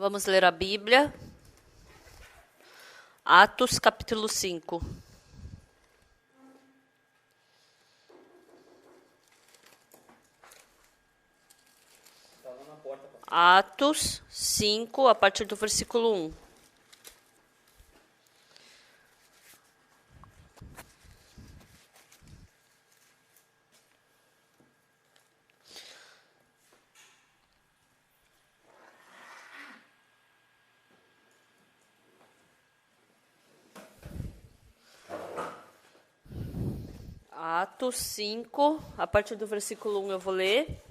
Vamos ler a Bíblia. Atos, capítulo 5. Atos 5, a partir do versículo 1. Atos 5, a partir do versículo 1 eu vou ler.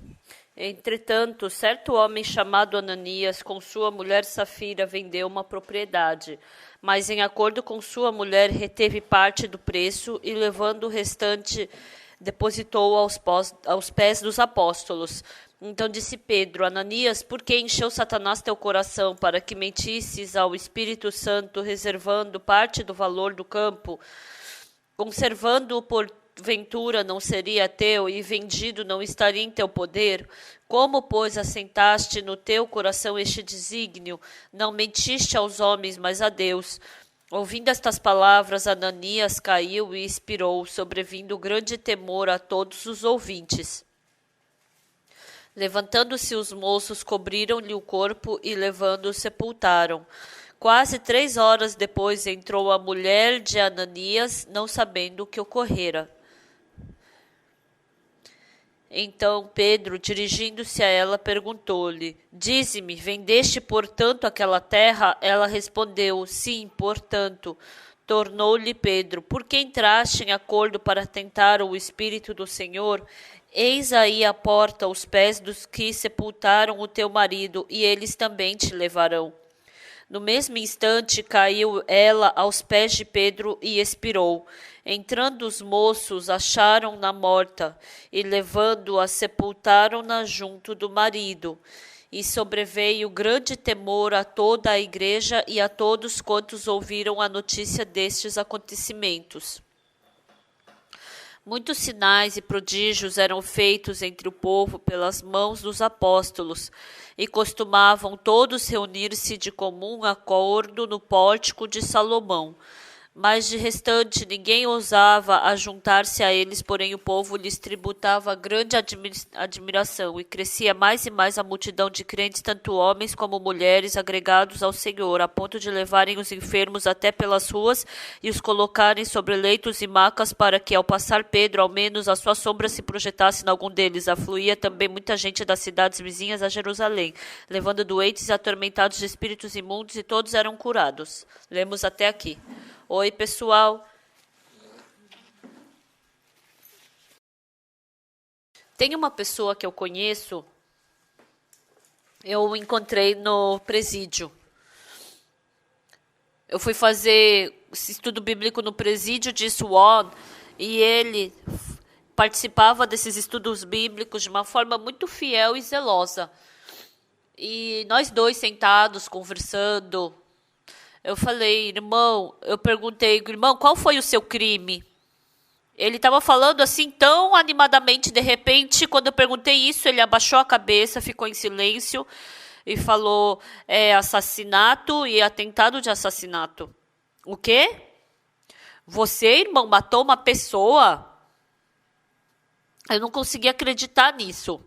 Entretanto, certo homem chamado Ananias, com sua mulher Safira, vendeu uma propriedade, mas em acordo com sua mulher reteve parte do preço e, levando o restante, depositou aos pés dos apóstolos. Então disse Pedro: Ananias, por que encheu Satanás teu coração para que mentisses ao Espírito Santo, reservando parte do valor do campo? Conservando-o porventura não seria teu, e vendido não estaria em teu poder? Como, pois, assentaste no teu coração este desígnio? Não mentiste aos homens, mas a Deus. Ouvindo estas palavras, Ananias caiu e expirou, sobrevindo grande temor a todos os ouvintes. Levantando-se os moços, cobriram-lhe o corpo e, levando-o, sepultaram. Quase 3 horas depois entrou a mulher de Ananias, não sabendo o que ocorrera. Então Pedro, dirigindo-se a ela, perguntou-lhe: Dize-me, vendeste, portanto, aquela terra? Ela respondeu: Sim, portanto. Tornou-lhe Pedro: Por que entraste em acordo para tentar o Espírito do Senhor? Eis aí a porta aos pés dos que sepultaram o teu marido, e eles também te levarão. No mesmo instante caiu ela aos pés de Pedro e expirou. Entrando os moços, acharam-na morta, e levando-a, sepultaram-na junto do marido. E sobreveio grande temor a toda a igreja e a todos quantos ouviram a notícia destes acontecimentos. Muitos sinais e prodígios eram feitos entre o povo pelas mãos dos apóstolos, e costumavam todos reunir-se de comum acordo no pórtico de Salomão. Mas de restante ninguém ousava ajuntar-se a eles, porém o povo lhes tributava grande admiração, e crescia mais e mais a multidão de crentes, tanto homens como mulheres, agregados ao Senhor, a ponto de levarem os enfermos até pelas ruas e os colocarem sobre leitos e macas, para que, ao passar Pedro, ao menos a sua sombra se projetasse em algum deles. Afluía também muita gente das cidades vizinhas a Jerusalém, levando doentes e atormentados de espíritos imundos, e todos eram curados. Lemos até aqui. Oi, pessoal. Tem uma pessoa que eu conheço, eu encontrei no presídio. Eu fui fazer estudo bíblico no presídio de Swan, e ele participava desses estudos bíblicos de uma forma muito fiel e zelosa. E nós dois sentados, conversando, eu falei, irmão, eu perguntei, irmão, qual foi o seu crime? Ele estava falando assim tão animadamente, de repente, quando eu perguntei isso, ele abaixou a cabeça, ficou em silêncio e falou, assassinato e atentado de assassinato. O quê? Você, irmão, matou uma pessoa? Eu não conseguia acreditar nisso.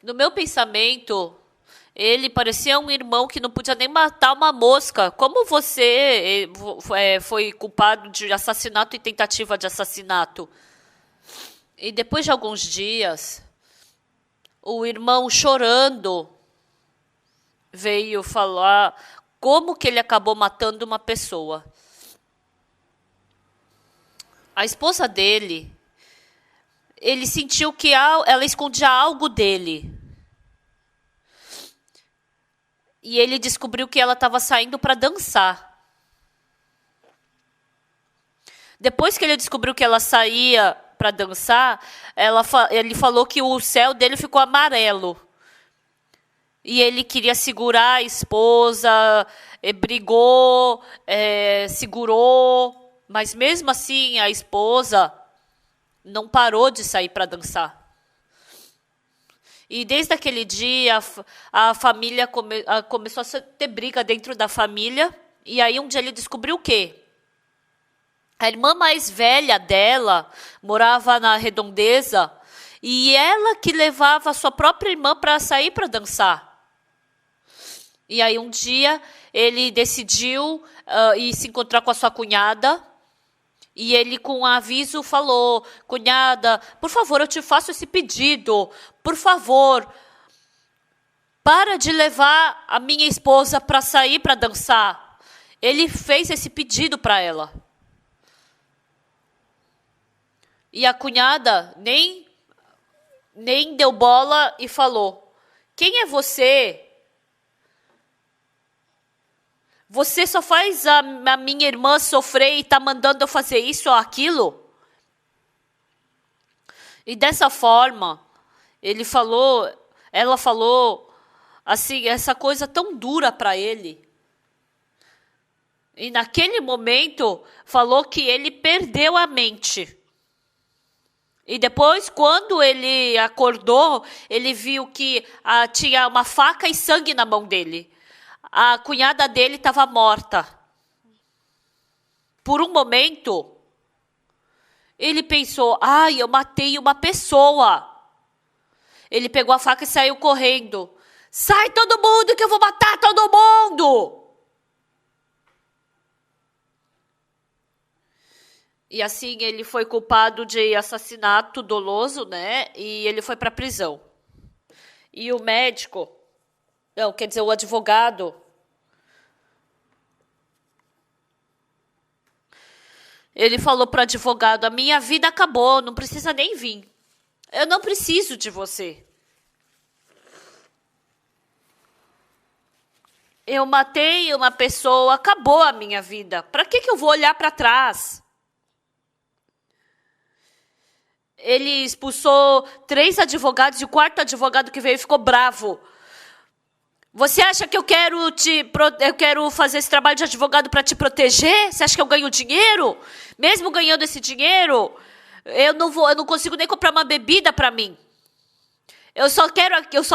No meu pensamento, ele parecia um irmão que não podia nem matar uma mosca. Como você foi culpado de assassinato e tentativa de assassinato? E depois de alguns dias, o irmão, chorando, veio falar como que ele acabou matando uma pessoa. A esposa dele, ele sentiu que ela escondia algo dele. E ele descobriu que ela estava saindo para dançar. Depois que ele descobriu que ela saía para dançar, ele falou que o céu dele ficou amarelo. E ele queria segurar a esposa, brigou, segurou. Mas mesmo assim, a esposa não parou de sair para dançar. E desde aquele dia, a família começou a ter briga dentro da família. E aí um dia ele descobriu o quê? A irmã mais velha dela morava na Redondeza e ela que levava a sua própria irmã para sair para dançar. E aí um dia ele decidiu ir se encontrar com a sua cunhada. E ele, com aviso, falou: cunhada, por favor, eu te faço esse pedido. Por favor, para de levar a minha esposa para sair para dançar. Ele fez esse pedido para ela. E a cunhada nem deu bola e falou: quem é você? Você só faz a minha irmã sofrer e está mandando eu fazer isso ou aquilo? E dessa forma, ela falou, assim, essa coisa tão dura para ele. E naquele momento, falou que ele perdeu a mente. E depois, quando ele acordou, ele viu que tinha uma faca e sangue na mão dele. A cunhada dele estava morta. Por um momento, ele pensou: ai, eu matei uma pessoa. Ele pegou a faca e saiu correndo. Sai todo mundo que eu vou matar todo mundo! E assim ele foi culpado de assassinato doloso, né? E ele foi para a prisão. E o médico... Não, quer dizer, o advogado, ele falou para o advogado: a minha vida acabou, não precisa nem vir. Eu não preciso de você. Eu matei uma pessoa, acabou a minha vida. Para que eu vou olhar para trás? Ele expulsou 3 advogados e o 4º advogado que veio ficou bravo. Você acha que eu quero fazer esse trabalho de advogado para te proteger? Você acha que eu ganho dinheiro? Mesmo ganhando esse dinheiro, eu não consigo nem comprar uma bebida para mim. Eu só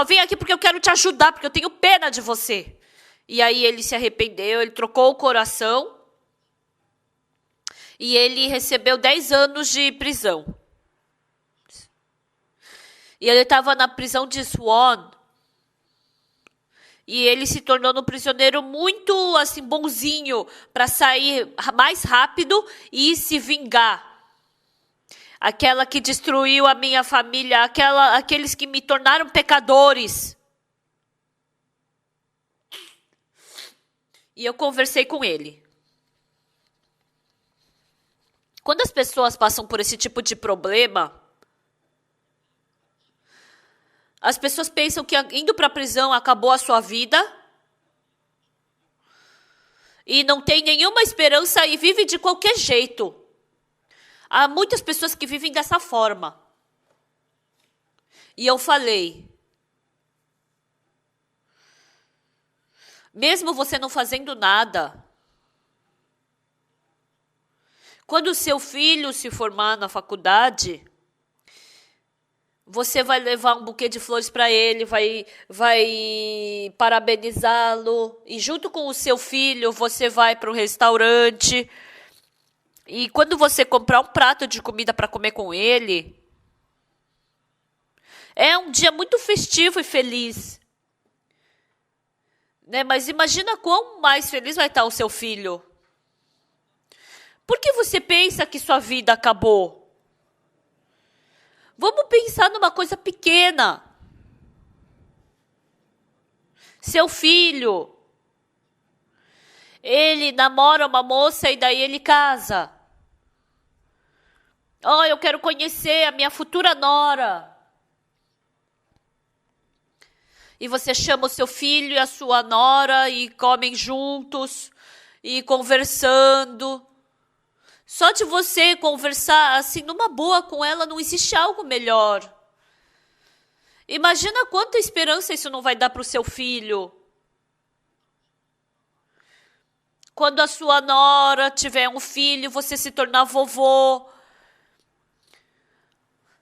venho aqui porque eu quero te ajudar, porque eu tenho pena de você. E aí ele se arrependeu, ele trocou o coração e ele recebeu 10 anos de prisão. E ele estava na prisão de Swan. E ele se tornou um prisioneiro muito assim bonzinho para sair mais rápido e se vingar. Aquela que destruiu a minha família, aqueles que me tornaram pecadores. E eu conversei com ele. Quando as pessoas passam por esse tipo de problema, as pessoas pensam que indo para a prisão acabou a sua vida e não tem nenhuma esperança e vive de qualquer jeito. Há muitas pessoas que vivem dessa forma. E eu falei: mesmo você não fazendo nada, quando o seu filho se formar na faculdade, você vai levar um buquê de flores para ele, vai parabenizá-lo. E junto com o seu filho, você vai para um restaurante. E quando você comprar um prato de comida para comer com ele, é um dia muito festivo e feliz. Né? Mas imagina quão mais feliz vai estar o seu filho. Por que você pensa que sua vida acabou? Vamos pensar numa coisa pequena. Seu filho, ele namora uma moça e daí ele casa. Oh, eu quero conhecer a minha futura nora. E você chama o seu filho e a sua nora e comem juntos e conversando. Só de você conversar assim numa boa com ela, não existe algo melhor. Imagina quanta esperança isso não vai dar para o seu filho. Quando a sua nora tiver um filho, você se tornar vovô.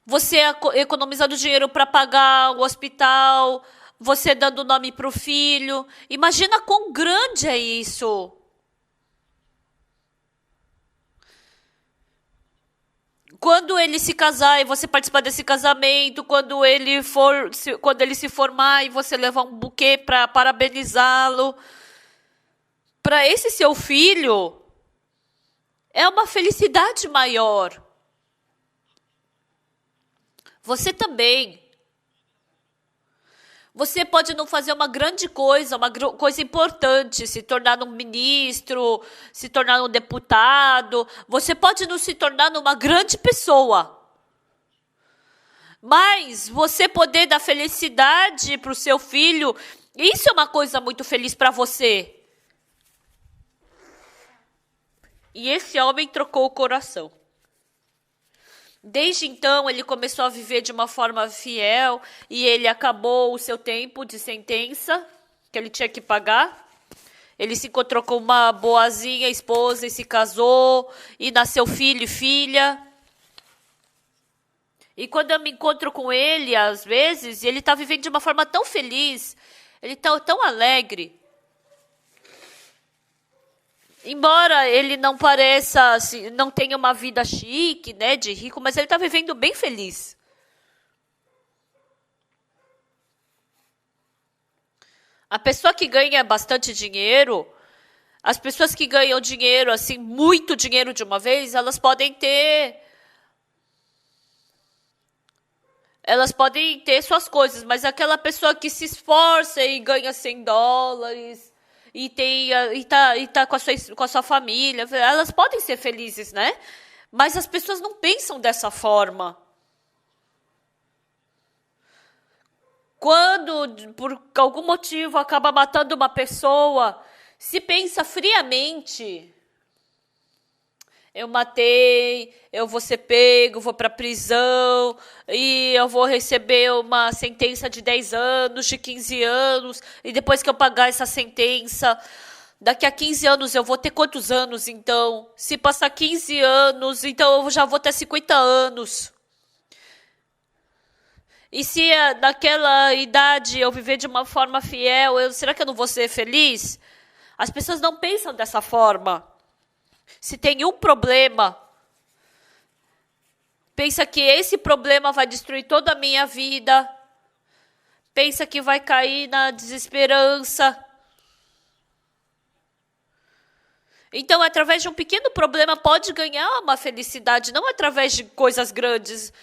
você economizando dinheiro para pagar o hospital, você dando nome para o filho. Imagina quão grande é isso. Quando ele se casar e você participar desse casamento, quando ele se formar e você levar um buquê para parabenizá-lo, para esse seu filho é uma felicidade maior. Você também. Você pode não fazer uma grande coisa, uma coisa importante, se tornar um ministro, se tornar um deputado. Você pode não se tornar uma grande pessoa. Mas você poder dar felicidade para o seu filho, isso é uma coisa muito feliz para você. E esse homem trocou o coração. Desde então, ele começou a viver de uma forma fiel e ele acabou o seu tempo de sentença que ele tinha que pagar. Ele se encontrou com uma boazinha esposa e se casou e nasceu filho e filha. E quando eu me encontro com ele, às vezes, ele está vivendo de uma forma tão feliz, ele está tão alegre. Embora ele não pareça, assim, não tenha uma vida chique, né, de rico, mas ele está vivendo bem feliz. A pessoa que ganha bastante dinheiro, as pessoas que ganham dinheiro, assim, muito dinheiro de uma vez, elas podem ter suas coisas, mas aquela pessoa que se esforça e ganha $100 e tá com a sua família, elas podem ser felizes, né? Mas as pessoas não pensam dessa forma. Quando, por algum motivo, acaba matando uma pessoa, se pensa friamente. Eu matei, eu vou ser pego, vou para prisão, e eu vou receber uma sentença de 10 anos, de 15 anos, e depois que eu pagar essa sentença, daqui a 15 anos eu vou ter quantos anos, então? Se passar 15 anos, então eu já vou ter 50 anos. E se naquela idade eu viver de uma forma fiel, será que eu não vou ser feliz? As pessoas não pensam dessa forma. Se tem um problema, pensa que esse problema vai destruir toda a minha vida, pensa que vai cair na desesperança. Então, através de um pequeno problema, pode ganhar uma felicidade, não através de coisas grandes.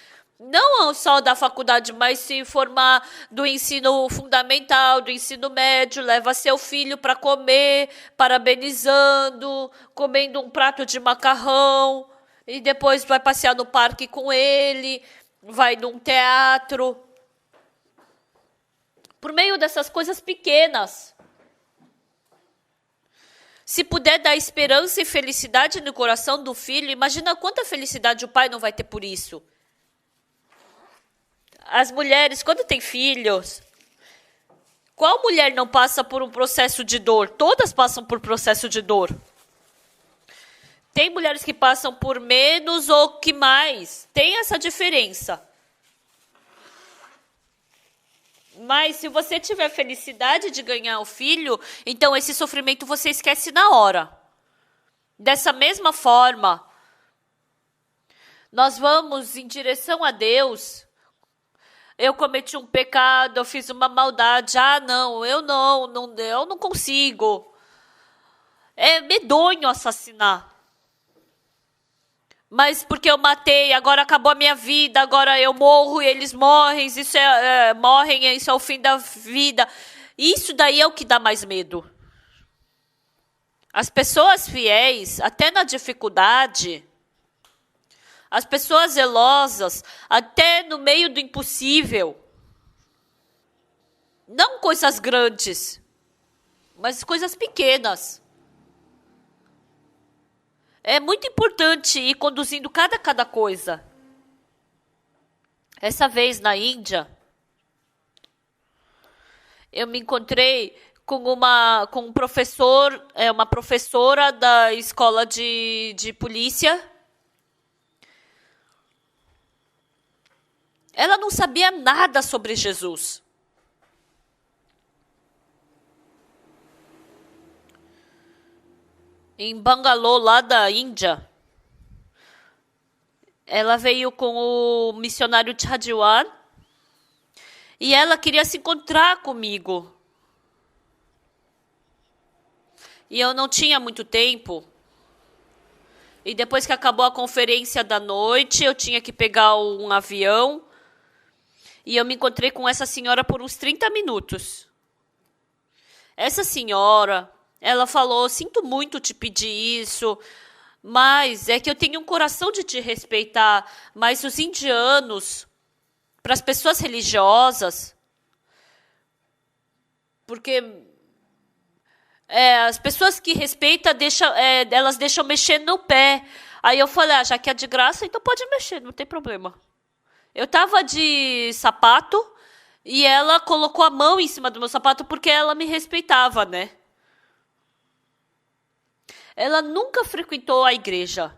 Não só da faculdade, mas se formar do ensino fundamental, do ensino médio, leva seu filho para comer, parabenizando, comendo um prato de macarrão, e depois vai passear no parque com ele, vai num teatro. Por meio dessas coisas pequenas. Se puder dar esperança e felicidade no coração do filho, imagina quanta felicidade o pai não vai ter por isso. As mulheres, quando têm filhos, qual mulher não passa por um processo de dor? Todas passam por processo de dor. Tem mulheres que passam por menos ou que mais. Tem essa diferença. Mas se você tiver felicidade de ganhar o filho, então esse sofrimento você esquece na hora. Dessa mesma forma, nós vamos em direção a Deus. Eu cometi um pecado, eu fiz uma maldade. Ah, não, eu não consigo. É medonho assassinar. Mas porque eu matei, agora acabou a minha vida, agora eu morro e eles morrem, isso é o fim da vida. Isso daí é o que dá mais medo. As pessoas fiéis, até na dificuldade, as pessoas zelosas, até no meio do impossível. Não coisas grandes, mas coisas pequenas. É muito importante ir conduzindo cada coisa. Essa vez na Índia, eu me encontrei com um professor, uma professora da escola de polícia. Ela não sabia nada sobre Jesus. Em Bangalore, lá da Índia, ela veio com o missionário Chadiwan e ela queria se encontrar comigo. E eu não tinha muito tempo. E depois que acabou a conferência da noite, eu tinha que pegar um avião. E eu me encontrei com essa senhora por uns 30 minutos. Essa senhora, ela falou, sinto muito te pedir isso, mas é que eu tenho um coração de te respeitar. Mas os indianos, para as pessoas religiosas, porque as pessoas que respeitam, elas deixam mexer no pé. Aí eu falei, já que é de graça, então pode mexer, não tem problema. Eu estava de sapato e ela colocou a mão em cima do meu sapato porque ela me respeitava, né? Ela nunca frequentou a igreja.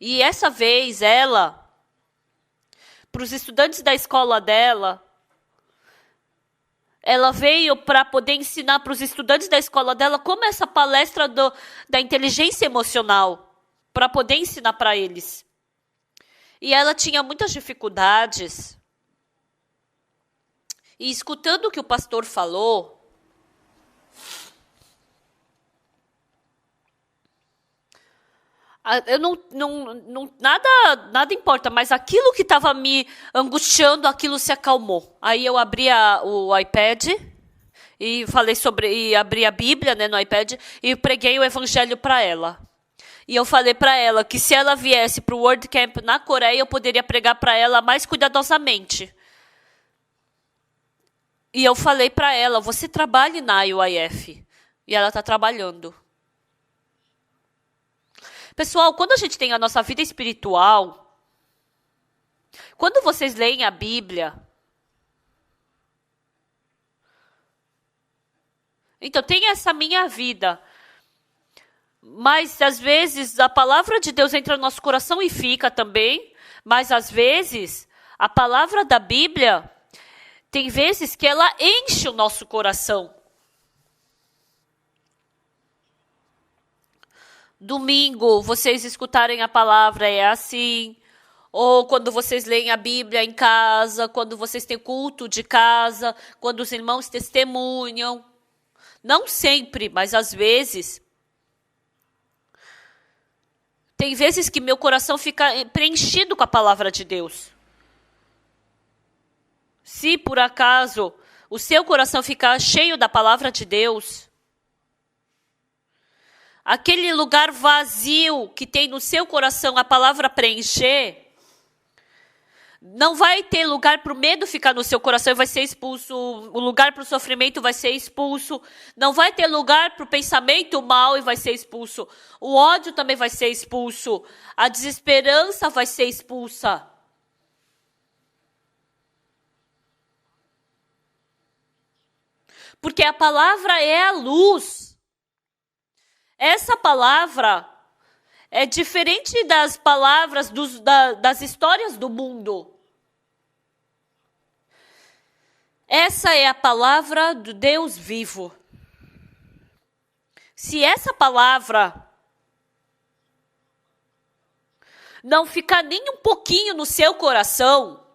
E essa vez ela, para os estudantes da escola dela, ela veio para poder ensinar para os estudantes da escola dela como essa palestra da inteligência emocional, para poder ensinar para eles. E ela tinha muitas dificuldades. E escutando o que o pastor falou, eu nada importa, mas aquilo que estava me angustiando, aquilo se acalmou. Aí eu abri o iPad e abri a Bíblia, né, no iPad e preguei o evangelho para ela. E eu falei para ela que se ela viesse para o World Camp na Coreia, eu poderia pregar para ela mais cuidadosamente. E eu falei para ela, você trabalhe na IOIF. E ela está trabalhando. Pessoal, quando a gente tem a nossa vida espiritual, quando vocês leem a Bíblia, então tem essa minha vida, mas às vezes a palavra de Deus entra no nosso coração e fica também, mas às vezes a palavra da Bíblia, tem vezes que ela enche o nosso coração. Domingo, vocês escutarem a palavra é assim. Ou quando vocês leem a Bíblia em casa, quando vocês têm culto de casa, quando os irmãos testemunham. Não sempre, mas às vezes. Tem vezes que meu coração fica preenchido com a palavra de Deus. Se por acaso o seu coração ficar cheio da palavra de Deus, aquele lugar vazio que tem no seu coração a palavra preencher, não vai ter lugar para o medo ficar no seu coração e vai ser expulso. O lugar para o sofrimento vai ser expulso. Não vai ter lugar para o pensamento mal e vai ser expulso. O ódio também vai ser expulso. A desesperança vai ser expulsa. Porque a palavra é a luz. Essa palavra é diferente das palavras das histórias do mundo. Essa é a palavra do Deus vivo. Se essa palavra não ficar nem um pouquinho no seu coração,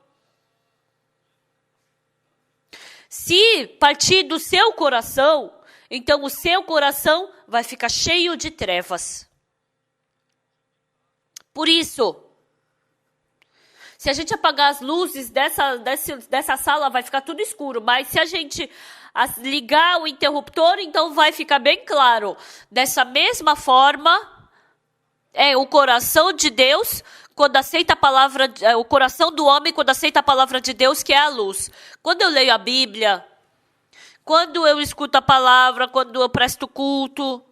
se partir do seu coração, então o seu coração vai ficar cheio de trevas. Por isso, se a gente apagar as luzes dessa sala, vai ficar tudo escuro. Mas se a gente ligar o interruptor, então vai ficar bem claro. Dessa mesma forma, o coração de Deus, quando aceita a palavra, o coração do homem, quando aceita a palavra de Deus, que é a luz. Quando eu leio a Bíblia, quando eu escuto a palavra, quando eu presto culto,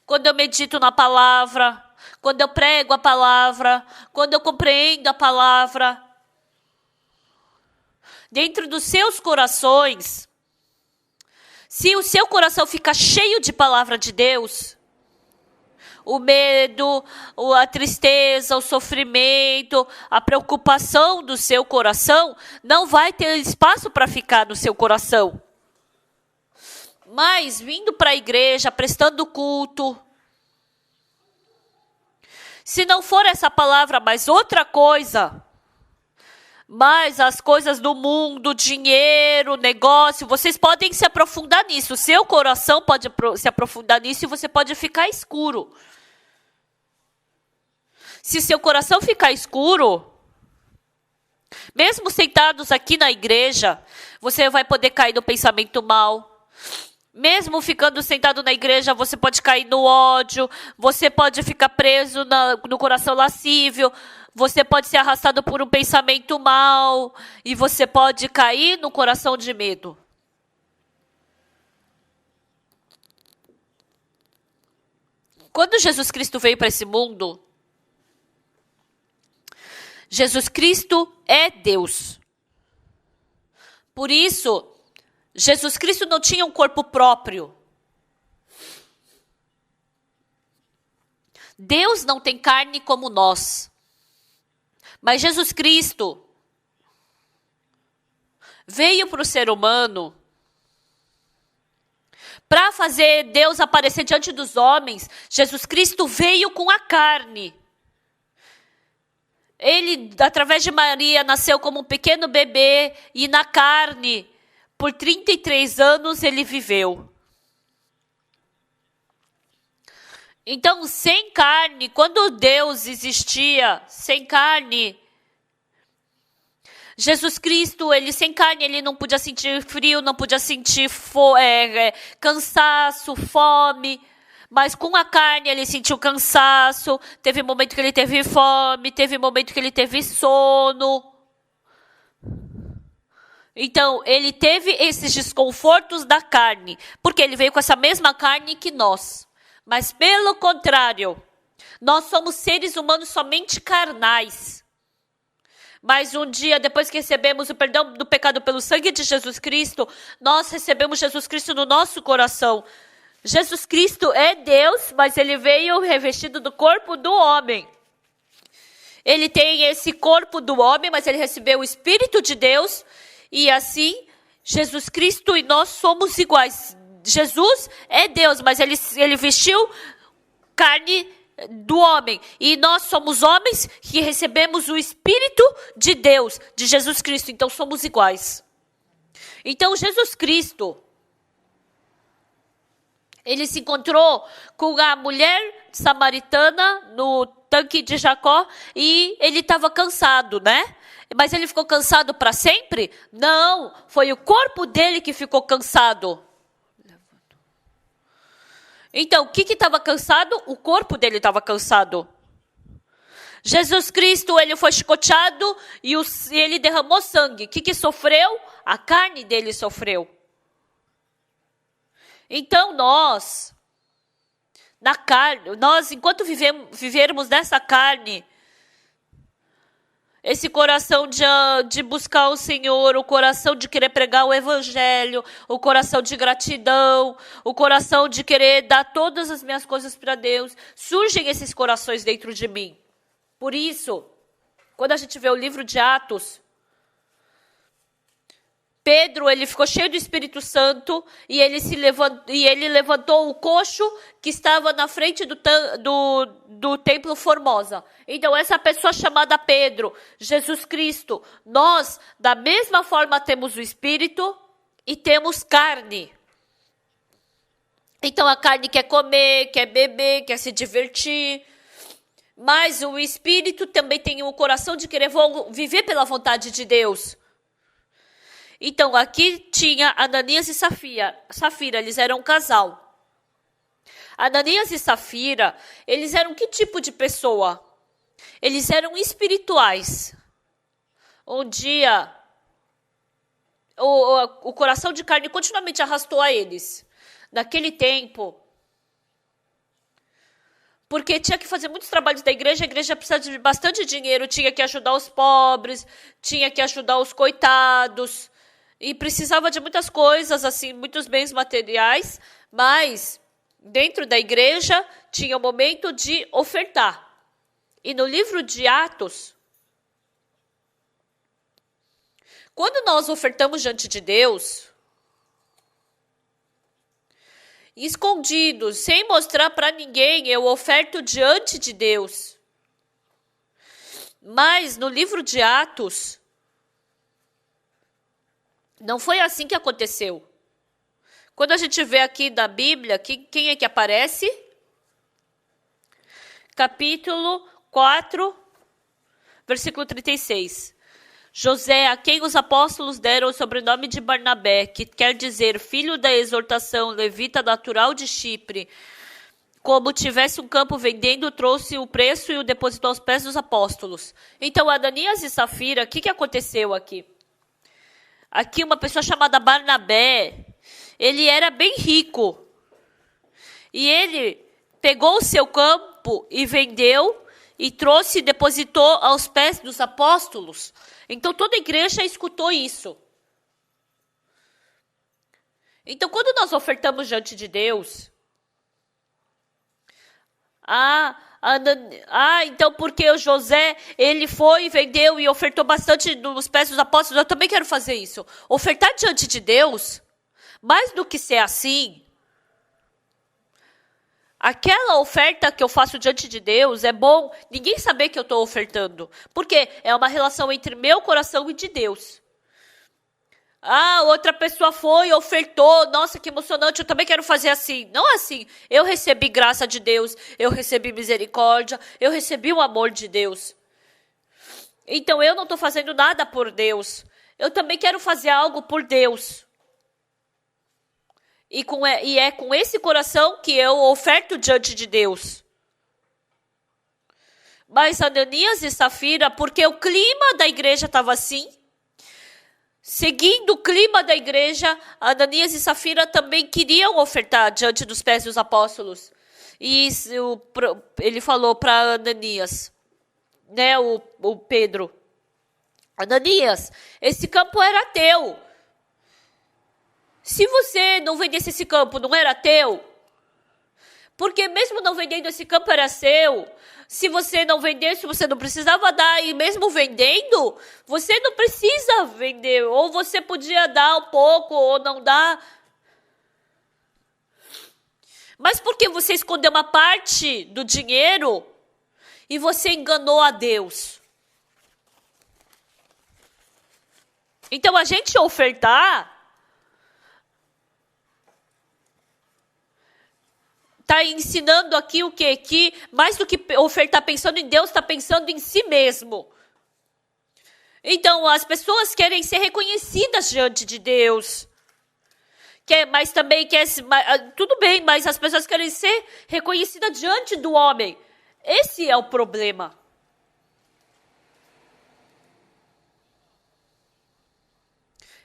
quando eu medito na palavra, quando eu prego a palavra, quando eu compreendo a palavra, dentro dos seus corações, se o seu coração fica cheio de palavra de Deus, o medo, a tristeza, o sofrimento, a preocupação do seu coração não vai ter espaço para ficar no seu coração. Mas vindo para a igreja, prestando culto, se não for essa palavra, mas outra coisa, mas as coisas do mundo, dinheiro, negócio, vocês podem se aprofundar nisso. O seu coração pode se aprofundar nisso e você pode ficar escuro. Se seu coração ficar escuro, mesmo sentados aqui na igreja, você vai poder cair no pensamento mal. Mesmo ficando sentado na igreja, você pode cair no ódio, você pode ficar preso no coração lascívio, você pode ser arrastado por um pensamento mau e você pode cair no coração de medo. Quando Jesus Cristo veio para esse mundo, Jesus Cristo é Deus. Por isso, Jesus Cristo não tinha um corpo próprio. Deus não tem carne como nós. Mas Jesus Cristo veio para o ser humano para fazer Deus aparecer diante dos homens. Jesus Cristo veio com a carne. Ele, através de Maria, nasceu como um pequeno bebê e na carne, por 33 anos, ele viveu. Então, sem carne, quando Deus existia, sem carne, Jesus Cristo, ele sem carne, ele não podia sentir frio, não podia sentir cansaço, fome. Mas com a carne ele sentiu cansaço, teve momento que ele teve fome, teve momento que ele teve sono. Então, ele teve esses desconfortos da carne, porque ele veio com essa mesma carne que nós. Mas, pelo contrário, nós somos seres humanos somente carnais. Mas um dia, depois que recebemos o perdão do pecado pelo sangue de Jesus Cristo, nós recebemos Jesus Cristo no nosso coração. Jesus Cristo é Deus, mas ele veio revestido do corpo do homem. Ele tem esse corpo do homem, mas ele recebeu o Espírito de Deus. E assim, Jesus Cristo e nós somos iguais. Jesus é Deus, mas ele vestiu carne do homem. E nós somos homens que recebemos o Espírito de Deus, de Jesus Cristo. Então somos iguais. Então Jesus Cristo, ele se encontrou com a mulher samaritana no tanque de Jacó e ele estava cansado, né? Mas ele ficou cansado para sempre? Não, foi o corpo dele que ficou cansado. Então, o que estava cansado? O corpo dele estava cansado. Jesus Cristo, ele foi chicoteado e ele derramou sangue. O que sofreu? A carne dele sofreu. Então, nós, enquanto vivermos nessa carne, esse coração de buscar o Senhor, o coração de querer pregar o Evangelho, o coração de gratidão, o coração de querer dar todas as minhas coisas para Deus, surgem esses corações dentro de mim. Por isso, quando a gente vê o livro de Atos, Pedro, ele ficou cheio do Espírito Santo e ele levantou o coxo que estava na frente do templo Formosa. Então, essa pessoa chamada Pedro, Jesus Cristo, nós, da mesma forma, temos o Espírito e temos carne. Então, a carne quer comer, quer beber, quer se divertir. Mas o Espírito também tem o coração de querer viver pela vontade de Deus. Então, aqui tinha Ananias e Safira, eles eram um casal. Ananias e Safira, eles eram que tipo de pessoa? Eles eram espirituais. Um dia, o coração de carne continuamente arrastou a eles. Naquele tempo, porque tinha que fazer muitos trabalhos da igreja, a igreja precisava de bastante dinheiro, tinha que ajudar os pobres, tinha que ajudar os coitados. E precisava de muitas coisas, assim, muitos bens materiais, mas dentro da igreja tinha o momento de ofertar. E no livro de Atos, quando nós ofertamos diante de Deus, escondido, sem mostrar para ninguém, eu oferto diante de Deus. Mas no livro de Atos, não foi assim que aconteceu. Quando a gente vê aqui da Bíblia, quem é que aparece? Capítulo 4, versículo 36. José, a quem os apóstolos deram o sobrenome de Barnabé, que quer dizer filho da exortação, levita natural de Chipre, como tivesse um campo vendendo, trouxe o preço e o depositou aos pés dos apóstolos. Então, Ananias e Safira, o que aconteceu aqui? Aqui uma pessoa chamada Barnabé, ele era bem rico. E ele pegou o seu campo e vendeu, e trouxe e depositou aos pés dos apóstolos. Então, toda a igreja escutou isso. Então, quando nós ofertamos diante de Deus, então porque o José, ele foi, vendeu e ofertou bastante nos pés dos apóstolos, eu também quero fazer isso. Ofertar diante de Deus, mais do que ser assim, aquela oferta que eu faço diante de Deus, é bom ninguém saber que eu estou ofertando. Porque é uma relação entre meu coração e de Deus. Outra pessoa foi, ofertou, nossa, que emocionante, eu também quero fazer assim. Não é assim. Eu recebi graça de Deus, eu recebi misericórdia, eu recebi o amor de Deus. Então eu não estou fazendo nada por Deus. Eu também quero fazer algo por Deus. E é com esse coração que eu oferto diante de Deus. Mas Ananias e Safira, porque o clima da igreja estava assim, seguindo o clima da igreja, Ananias e Safira também queriam ofertar diante dos pés dos apóstolos. E ele falou para Ananias, né, o Pedro, Ananias, esse campo era teu. Se você não vendesse esse campo, não era teu? Porque mesmo não vendendo esse campo era seu. Se você não vendesse, você não precisava dar. E mesmo vendendo, você não precisa vender. Ou você podia dar um pouco ou não dar. Mas porque você escondeu uma parte do dinheiro e você enganou a Deus. Então a gente ofertar está ensinando aqui o quê? Que mais do que ofertar pensando em Deus, está pensando em si mesmo. Então, as pessoas querem ser reconhecidas diante de Deus. Mas também tudo bem, mas as pessoas querem ser reconhecidas diante do homem. Esse é o problema.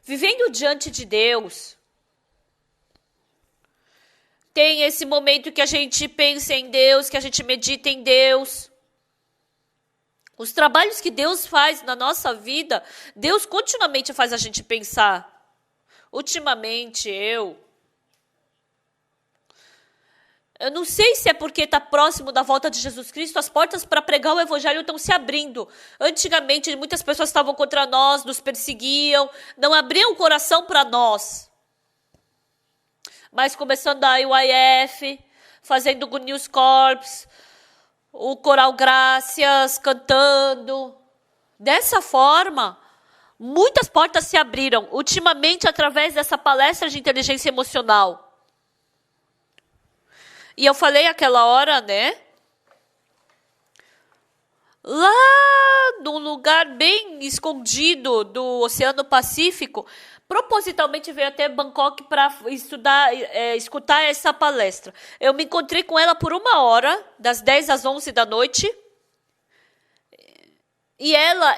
Vivendo diante de Deus, tem esse momento que a gente pensa em Deus, que a gente medita em Deus. Os trabalhos que Deus faz na nossa vida, Deus continuamente faz a gente pensar. Ultimamente, eu não sei se é porque está próximo da volta de Jesus Cristo, as portas para pregar o evangelho estão se abrindo. Antigamente, muitas pessoas estavam contra nós, nos perseguiam, não abriam o coração para nós. Mas começando a IYF, fazendo o Good News Corps, o Coral Gracias, cantando. Dessa forma, muitas portas se abriram, ultimamente através dessa palestra de inteligência emocional. E eu falei aquela hora, né? Lá num lugar bem escondido do Oceano Pacífico, propositalmente veio até Bangkok para escutar essa palestra. Eu me encontrei com ela por 1 hora, das 10 às 11 da noite. E ela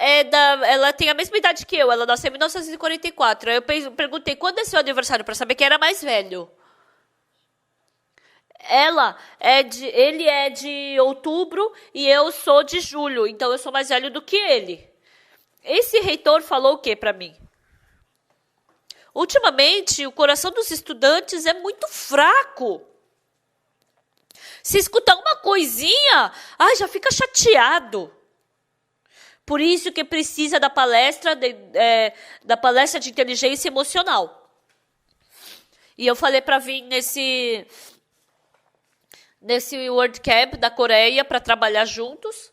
tem a mesma idade que eu, ela nasceu em 1944. Aí eu perguntei quando é seu aniversário para saber quem era mais velho. Ele é de outubro e eu sou de julho, então eu sou mais velho do que ele. Esse reitor falou o que para mim? Ultimamente, o coração dos estudantes é muito fraco. Se escutar uma coisinha, já fica chateado. Por isso que precisa da palestra de inteligência emocional. E eu falei para vir nesse World Camp da Coreia para trabalhar juntos.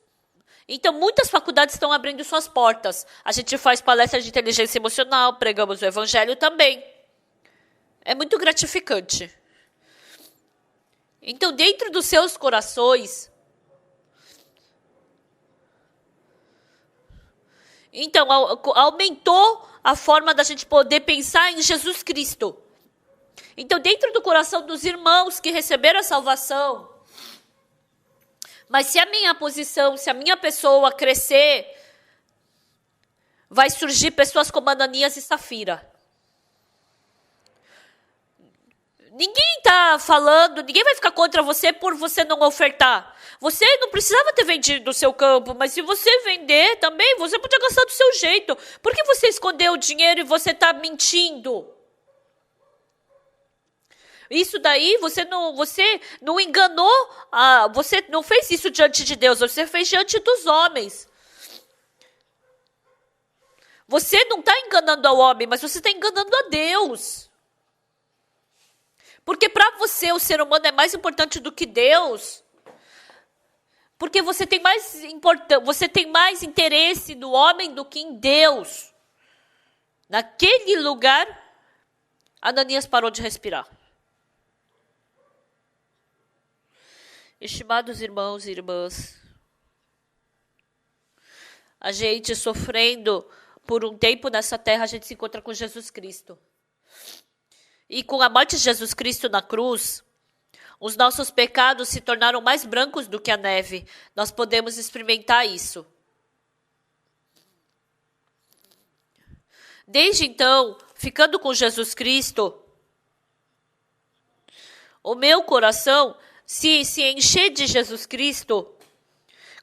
Então, muitas faculdades estão abrindo suas portas. A gente faz palestra de inteligência emocional, pregamos o evangelho também. É muito gratificante. Então, dentro dos seus corações... Então, aumentou a forma da gente poder pensar em Jesus Cristo. Então, dentro do coração dos irmãos que receberam a salvação... Mas se a minha posição, se a minha pessoa crescer, vai surgir pessoas como Ananias e Safira. Ninguém está falando, ninguém vai ficar contra você por você não ofertar. Você não precisava ter vendido o seu campo, mas se você vender também, você podia gastar do seu jeito. Por que você escondeu o dinheiro e você está mentindo? Isso daí, você não enganou, você não fez isso diante de Deus, você fez diante dos homens. Você não está enganando ao homem, mas você está enganando a Deus. Porque para você o ser humano é mais importante do que Deus. Porque você tem mais interesse no homem do que em Deus. Naquele lugar, Ananias parou de respirar. Estimados irmãos e irmãs, a gente sofrendo por um tempo nessa terra, a gente se encontra com Jesus Cristo. E com a morte de Jesus Cristo na cruz, os nossos pecados se tornaram mais brancos do que a neve. Nós podemos experimentar isso. Desde então, ficando com Jesus Cristo, o meu coração se encher de Jesus Cristo,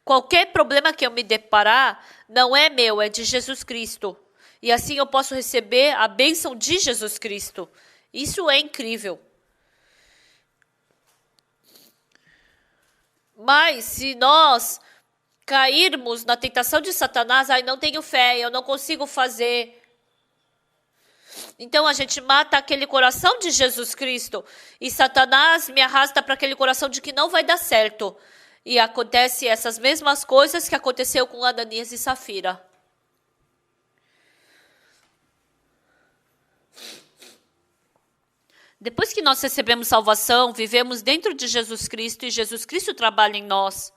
qualquer problema que eu me deparar, não é meu, é de Jesus Cristo. E assim eu posso receber a bênção de Jesus Cristo. Isso é incrível. Mas se nós cairmos na tentação de Satanás, não tenho fé, eu não consigo fazer. Então a gente mata aquele coração de Jesus Cristo e Satanás me arrasta para aquele coração de que não vai dar certo. E acontece essas mesmas coisas que aconteceu com Ananias e Safira. Depois que nós recebemos salvação, vivemos dentro de Jesus Cristo e Jesus Cristo trabalha em nós.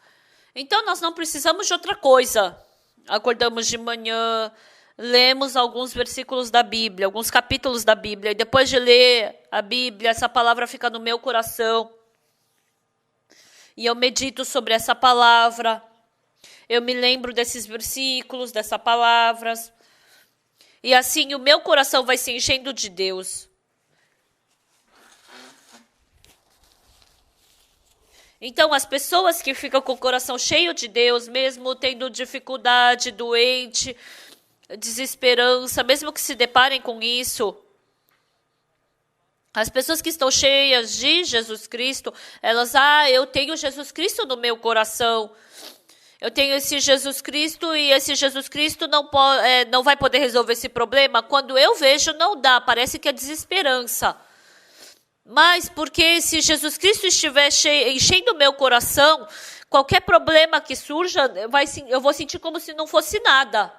Então nós não precisamos de outra coisa. Acordamos de manhã, lemos alguns versículos da Bíblia, alguns capítulos da Bíblia, e depois de ler a Bíblia, essa palavra fica no meu coração. E eu medito sobre essa palavra, eu me lembro desses versículos, dessas palavras, e assim o meu coração vai se enchendo de Deus. Então, as pessoas que ficam com o coração cheio de Deus, mesmo tendo dificuldade, doente, desesperança, mesmo que se deparem com isso, as pessoas que estão cheias de Jesus Cristo, elas, eu tenho Jesus Cristo no meu coração. Eu tenho esse Jesus Cristo e esse Jesus Cristo não vai poder resolver esse problema. Quando eu vejo, não dá, parece que é desesperança. Mas porque se Jesus Cristo estiver enchendo o meu coração, qualquer problema que surja, eu vou sentir como se não fosse nada.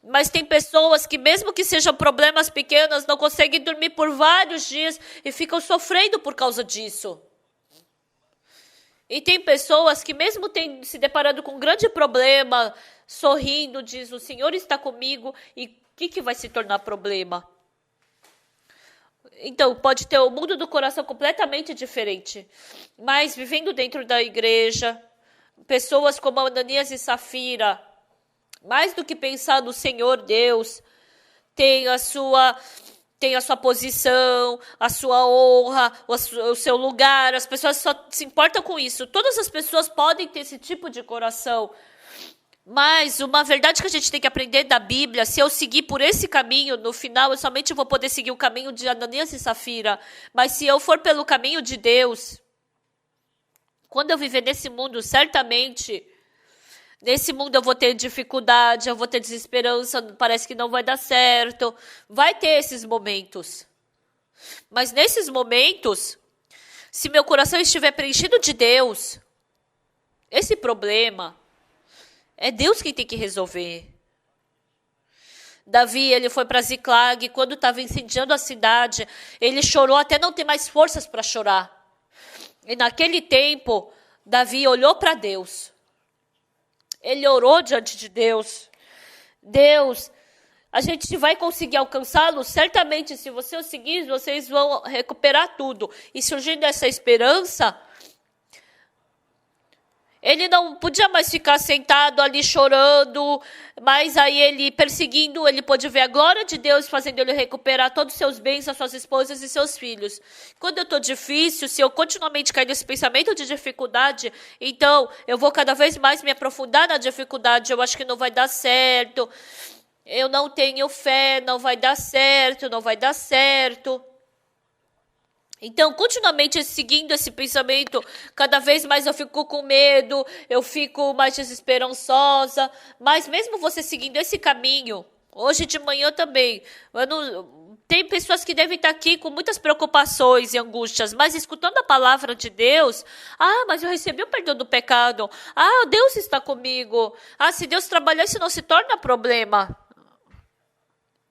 Mas tem pessoas que, mesmo que sejam problemas pequenos, não conseguem dormir por vários dias e ficam sofrendo por causa disso. E tem pessoas que, mesmo se deparando com um grande problema, sorrindo, diz, o Senhor está comigo, e o que vai se tornar problema? Então, pode ter o mundo do coração completamente diferente. Mas, vivendo dentro da igreja, pessoas como Ananias e Safira, mais do que pensar no Senhor Deus, tem a sua posição, a sua honra, o seu lugar. As pessoas só se importam com isso. Todas as pessoas podem ter esse tipo de coração. Mas uma verdade que a gente tem que aprender da Bíblia, se eu seguir por esse caminho, no final eu somente vou poder seguir o caminho de Ananias e Safira. Mas se eu for pelo caminho de Deus, Quando eu viver nesse mundo, certamente, nesse mundo eu vou ter dificuldade, eu vou ter desesperança, parece que não vai dar certo. Vai ter esses momentos. Mas nesses momentos, se meu coração estiver preenchido de Deus, esse problema é Deus quem tem que resolver. Davi, ele foi para Ziclag, quando estava incendiando a cidade, ele chorou até não ter mais forças para chorar. E naquele tempo, Davi olhou para Deus. Ele orou diante de Deus. Deus, a gente vai conseguir alcançá-lo? Certamente, se você o seguir, vocês vão recuperar tudo. E surgindo essa esperança, ele não podia mais ficar sentado ali chorando, mas aí ele perseguindo, ele pôde ver a glória de Deus fazendo ele recuperar todos os seus bens, as suas esposas e seus filhos. Quando eu estou difícil, se eu continuamente cair nesse pensamento de dificuldade, então eu vou cada vez mais me aprofundar na dificuldade, eu acho que não vai dar certo, eu não tenho fé, não vai dar certo, não vai dar certo. Então, continuamente seguindo esse pensamento, cada vez mais eu fico com medo, eu fico mais desesperançosa. Mas mesmo você seguindo esse caminho, hoje de manhã também, tem pessoas que devem estar aqui com muitas preocupações e angústias, mas escutando a palavra de Deus, mas eu recebi o perdão do pecado, Deus está comigo, se Deus trabalhar, isso não se torna problema.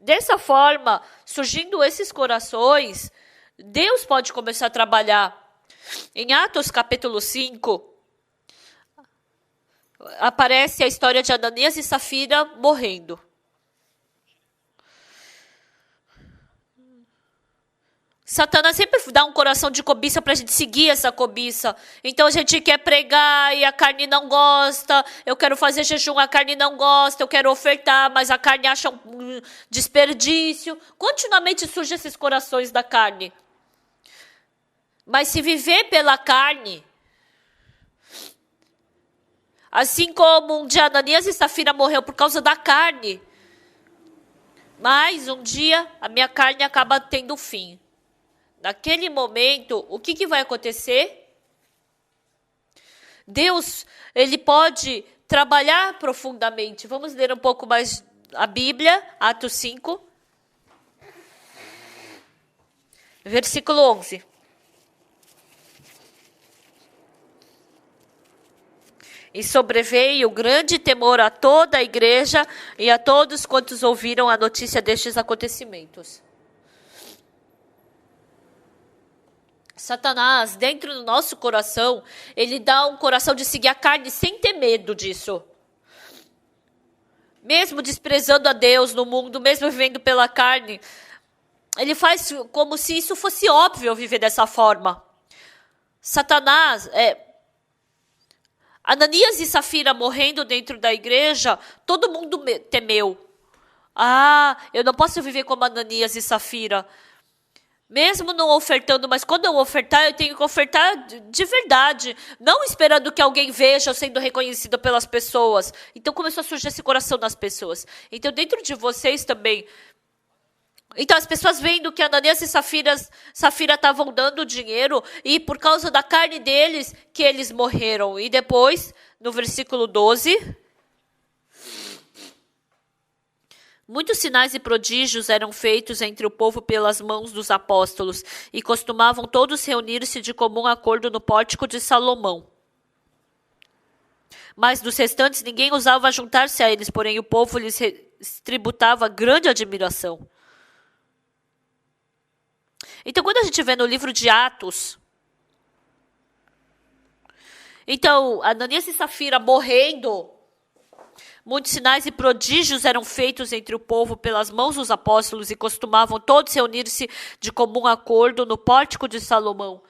Dessa forma, surgindo esses corações, Deus pode começar a trabalhar. Em Atos capítulo 5, aparece a história de Ananias e Safira morrendo. Satanás sempre dá um coração de cobiça para a gente seguir essa cobiça. Então a gente quer pregar e a carne não gosta. Eu quero fazer jejum, a carne não gosta. Eu quero ofertar, mas a carne acha um desperdício. Continuamente surgem esses corações da carne. Mas se viver pela carne, assim como um dia Ananias e Safira morreu por causa da carne, mas um dia a minha carne acaba tendo fim. Naquele momento, o que vai acontecer? Deus, ele pode trabalhar profundamente. Vamos ler um pouco mais a Bíblia, Atos 5, versículo 11. E sobreveio grande temor a toda a igreja e a todos quantos ouviram a notícia destes acontecimentos. Satanás, dentro do nosso coração, ele dá um coração de seguir a carne sem ter medo disso. Mesmo desprezando a Deus no mundo, mesmo vivendo pela carne, ele faz como se isso fosse óbvio viver dessa forma. Satanás, Ananias e Safira morrendo dentro da igreja, todo mundo temeu. Eu não posso viver como Ananias e Safira. Mesmo não ofertando, mas quando eu ofertar, eu tenho que ofertar de verdade. Não esperando que alguém veja eu sendo reconhecido pelas pessoas. Então começou a surgir esse coração nas pessoas. Então dentro de vocês também. Então as pessoas vendo que Ananias e Safira estavam dando dinheiro e por causa da carne deles que eles morreram. E depois, no versículo 12, muitos sinais e prodígios eram feitos entre o povo pelas mãos dos apóstolos e costumavam todos reunir-se de comum acordo no pórtico de Salomão. Mas dos restantes ninguém ousava juntar-se a eles, porém o povo lhes tributava grande admiração. Então, quando a gente vê no livro de Atos, então, Ananias e Safira morrendo, muitos sinais e prodígios eram feitos entre o povo pelas mãos dos apóstolos e costumavam todos reunir-se de comum acordo no pórtico de Salomão.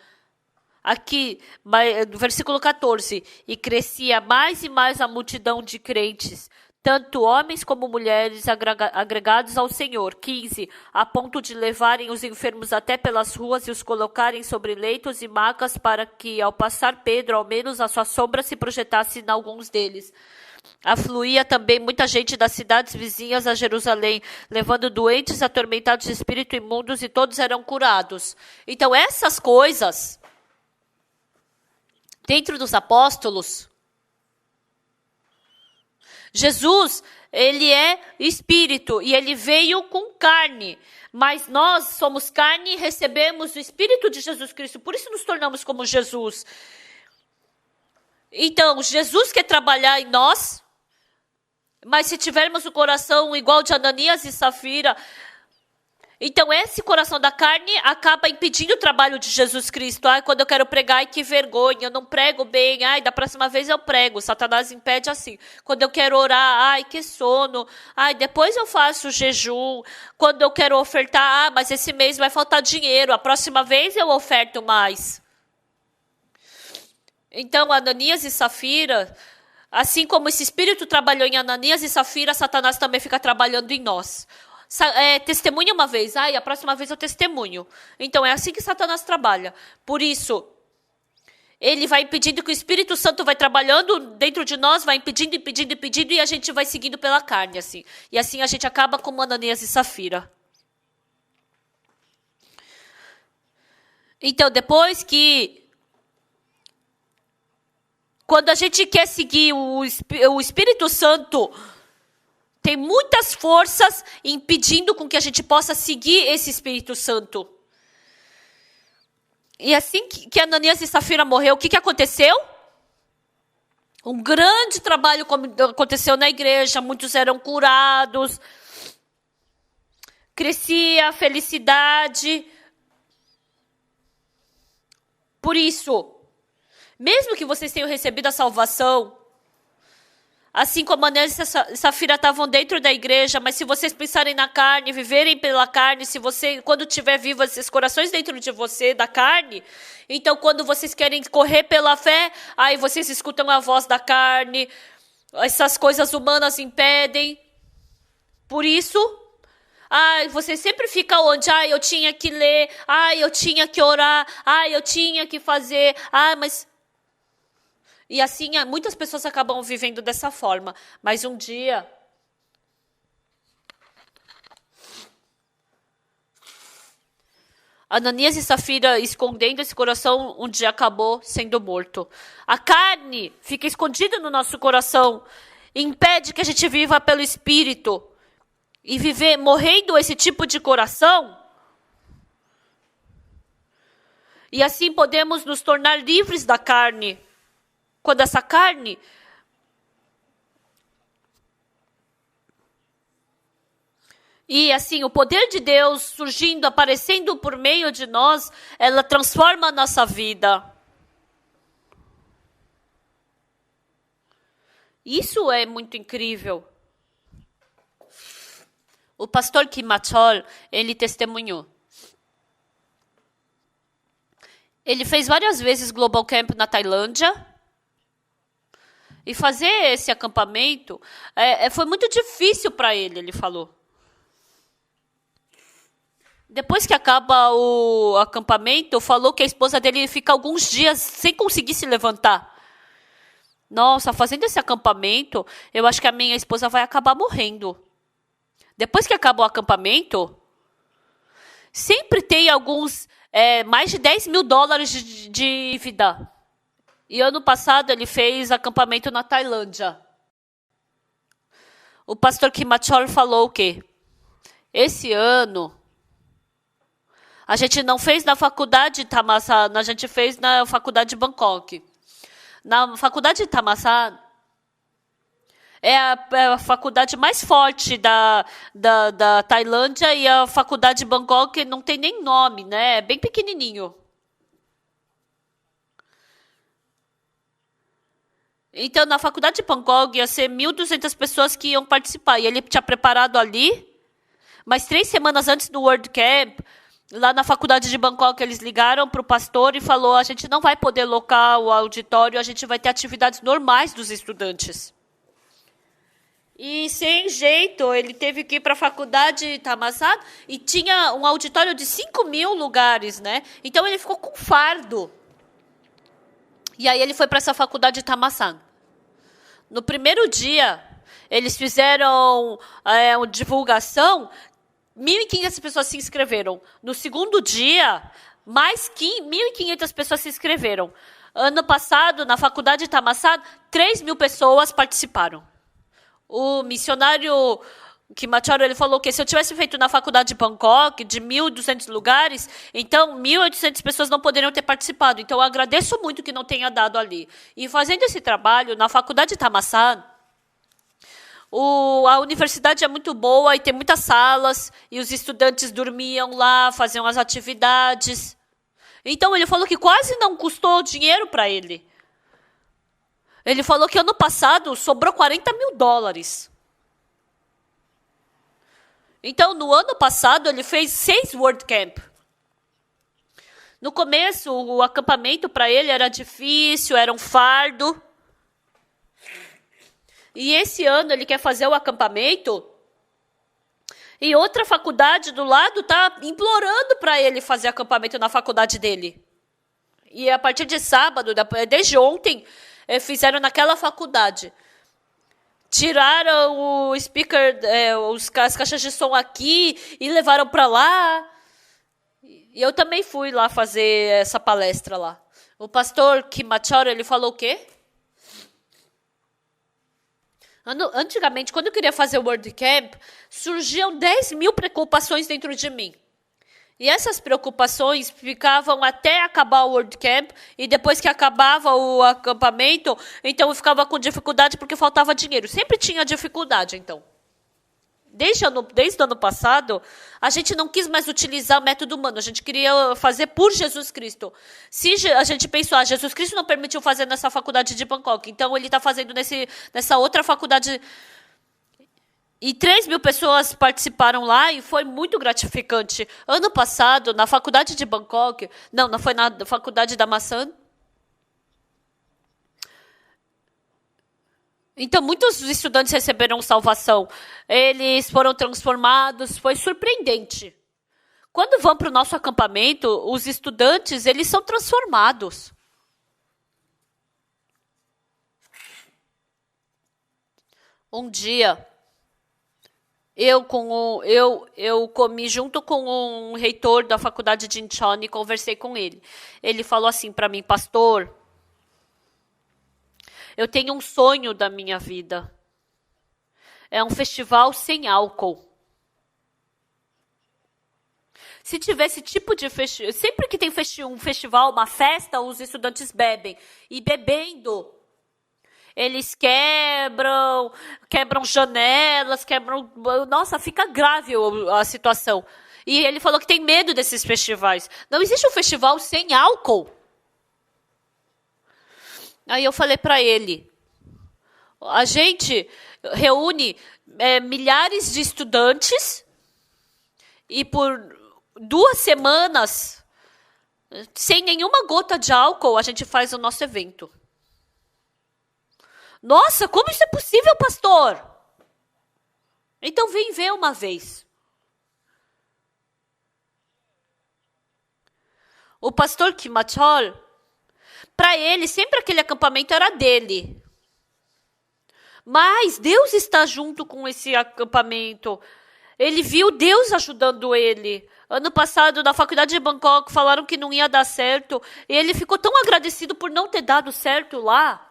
Aqui, no versículo 14, e crescia mais e mais a multidão de crentes, tanto homens como mulheres agregados ao Senhor. 15, a ponto de levarem os enfermos até pelas ruas e os colocarem sobre leitos e macas para que, ao passar Pedro, ao menos a sua sombra se projetasse em alguns deles. Afluía também muita gente das cidades vizinhas a Jerusalém, levando doentes atormentados de espírito imundos, e todos eram curados. Então essas coisas Dentro dos apóstolos, Jesus, ele é espírito e ele veio com carne. Mas nós somos carne e recebemos o Espírito de Jesus Cristo. Por isso nos tornamos como Jesus. Então, Jesus quer trabalhar em nós. Mas se tivermos o coração igual de Ananias e Safira, então esse coração da carne acaba impedindo o trabalho de Jesus Cristo. Ai, quando eu quero pregar, ai, que vergonha, eu não prego bem. Ai, da próxima vez eu prego. Satanás impede assim. Quando eu quero orar, ai, que sono. Ai, depois eu faço jejum. Quando eu quero ofertar, mas esse mês vai faltar dinheiro. A próxima vez eu oferto mais. Então, Ananias e Safira, assim como esse espírito trabalhou em Ananias e Safira, Satanás também fica trabalhando em nós. Testemunha uma vez, a próxima vez eu testemunho. Então é assim que Satanás trabalha. Por isso, ele vai impedindo que o Espírito Santo vai trabalhando dentro de nós, vai impedindo, e a gente vai seguindo pela carne, assim. E assim a gente acaba como Ananias e Safira. Então, depois que... Quando a gente quer seguir o Espírito Santo, tem muitas forças impedindo com que a gente possa seguir esse Espírito Santo. E assim que Ananias e Safira morreu, o que aconteceu? Um grande trabalho aconteceu na igreja, muitos eram curados, crescia a felicidade. Por isso, mesmo que vocês tenham recebido a salvação, assim como Ananias e Safira estavam dentro da igreja, mas se vocês pensarem na carne, viverem pela carne, se você, quando tiver vivo esses corações dentro de você, da carne, então quando vocês querem correr pela fé, aí vocês escutam a voz da carne, essas coisas humanas impedem. Por isso, você sempre fica onde? Eu tinha que ler, eu tinha que orar, eu tinha que fazer, mas... E assim, muitas pessoas acabam vivendo dessa forma. Mas um dia... Ananias e Safira, escondendo esse coração, um dia acabou sendo morto. A carne fica escondida no nosso coração. Impede que a gente viva pelo Espírito. E viver morrendo esse tipo de coração. E assim podemos nos tornar livres da carne. Quando essa carne e assim o poder de Deus surgindo, aparecendo por meio de nós, ela transforma a nossa vida. Isso é muito incrível. O pastor Kim Machol, ele testemunhou. Ele fez várias vezes Global Camp na Tailândia. E fazer esse acampamento foi muito difícil para ele falou. Depois que acaba o acampamento, falou que a esposa dele fica alguns dias sem conseguir se levantar. Nossa, fazendo esse acampamento, eu acho que a minha esposa vai acabar morrendo. Depois que acaba o acampamento, sempre tem alguns, mais de $10.000 de dívida. E ano passado ele fez acampamento na Tailândia. O pastor Kim Machol falou o quê? Esse ano, a gente não fez na faculdade de Thammasat, a gente fez na faculdade de Bangkok. Na faculdade de Thammasat, é a faculdade mais forte da Tailândia, e a faculdade de Bangkok não tem nem nome, né? É bem pequenininho. Então, na faculdade de Bangkok, ia ser 1.200 pessoas que iam participar. E ele tinha preparado ali. Mas 3 semanas antes do World Camp, lá na faculdade de Bangkok, eles ligaram para o pastor e falou: a gente não vai poder locar o auditório, a gente vai ter atividades normais dos estudantes. E sem jeito, ele teve que ir para a faculdade de Thammasat e tinha um auditório de 5.000 lugares, né? Então, ele ficou com fardo. E aí ele foi para essa faculdade de Thammasat. No primeiro dia, eles fizeram uma divulgação, 1.500 pessoas se inscreveram. No segundo dia, mais 1.500 pessoas se inscreveram. Ano passado, na faculdade Thammasat, 3.000 pessoas participaram. O missionário Kimacharo, ele falou que se eu tivesse feito na faculdade de Bangkok, de 1.200 lugares, então 1.800 pessoas não poderiam ter participado. Então eu agradeço muito que não tenha dado ali. E fazendo esse trabalho, na faculdade Thammasat, a universidade é muito boa e tem muitas salas, e os estudantes dormiam lá, faziam as atividades. Então, ele falou que quase não custou dinheiro para ele. Ele falou que ano passado sobrou $40.000. Então, no ano passado, ele fez 6 WordCamp. No começo, o acampamento para ele era difícil, era um fardo. E esse ano, ele quer fazer o acampamento. E outra faculdade do lado está implorando para ele fazer acampamento na faculdade dele. E a partir de sábado, desde ontem, fizeram naquela faculdade. Tiraram o speaker, as caixas de som aqui e levaram para lá. E eu também fui lá fazer essa palestra lá. O pastor Kimacharo, ele falou o quê? Antigamente, quando eu queria fazer o WordCamp, surgiam 10.000 preocupações dentro de mim. E essas preocupações ficavam até acabar o WordCamp, e depois que acabava o acampamento, então eu ficava com dificuldade porque faltava dinheiro. Sempre tinha dificuldade, então. Desde o ano passado, a gente não quis mais utilizar o método humano, a gente queria fazer por Jesus Cristo. Se a gente pensou, Jesus Cristo não permitiu fazer nessa faculdade de Bangkok, então ele está fazendo nessa outra faculdade. E 3.000 pessoas participaram lá e foi muito gratificante. Ano passado, na faculdade de Bangkok, não foi na faculdade da Maçã. Então, muitos estudantes receberam salvação. Eles foram transformados, foi surpreendente. Quando vão para o nosso acampamento, os estudantes, eles são transformados. Um dia, eu comi junto com um reitor da faculdade de Incheon e conversei com ele. Ele falou assim para mim, pastor, eu tenho um sonho da minha vida. É um festival sem álcool. Se tivesse tipo de festival... Sempre que tem um festival, uma festa, os estudantes bebem. E bebendo, eles quebram janelas, Nossa, fica grave a situação. E ele falou que tem medo desses festivais. Não existe um festival sem álcool. Aí eu falei para ele, a gente reúne milhares de estudantes e por 2 semanas, sem nenhuma gota de álcool, a gente faz o nosso evento. Nossa, como isso é possível, pastor? Então vem ver uma vez. O pastor Kimacharo, para ele, sempre aquele acampamento era dele. Mas Deus está junto com esse acampamento. Ele viu Deus ajudando ele. Ano passado, na faculdade de Bangkok, falaram que não ia dar certo. E ele ficou tão agradecido por não ter dado certo lá.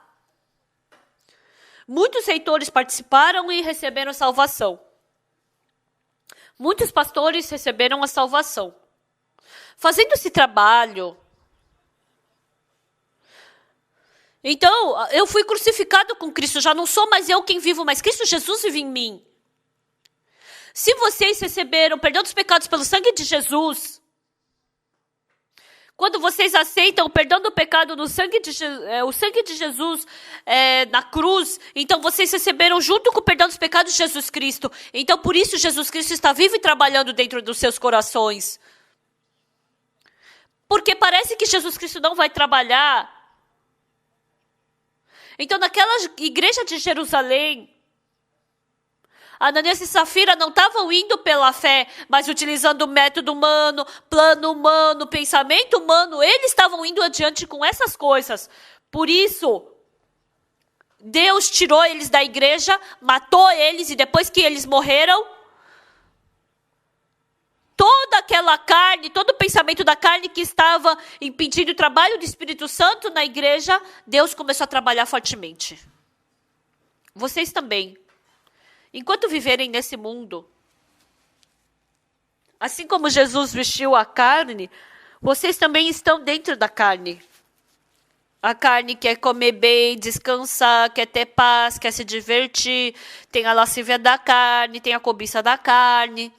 Muitos reitores participaram e receberam salvação. Muitos pastores receberam a salvação. Fazendo esse trabalho... Então, eu fui crucificado com Cristo, já não sou mais eu quem vivo, mas Cristo Jesus vive em mim. Se vocês receberam perdão dos pecados pelo sangue de Jesus, quando vocês aceitam o perdão do pecado no sangue o sangue de Jesus na cruz, então vocês receberam junto com o perdão dos pecados de Jesus Cristo. Então, por isso, Jesus Cristo está vivo e trabalhando dentro dos seus corações. Porque parece que Jesus Cristo não vai trabalhar. Então, naquela igreja de Jerusalém, Ananias e Safira não estavam indo pela fé, mas utilizando o método humano, plano humano, pensamento humano. Eles estavam indo adiante com essas coisas. Por isso, Deus tirou eles da igreja, matou eles, e depois que eles morreram, toda aquela carne, todo o pensamento da carne que estava impedindo o trabalho do Espírito Santo na igreja, Deus começou a trabalhar fortemente. Vocês também. Enquanto viverem nesse mundo, assim como Jesus vestiu a carne, vocês também estão dentro da carne. A carne quer comer bem, descansar, quer ter paz, quer se divertir, tem a lascívia da carne, tem a cobiça da carne.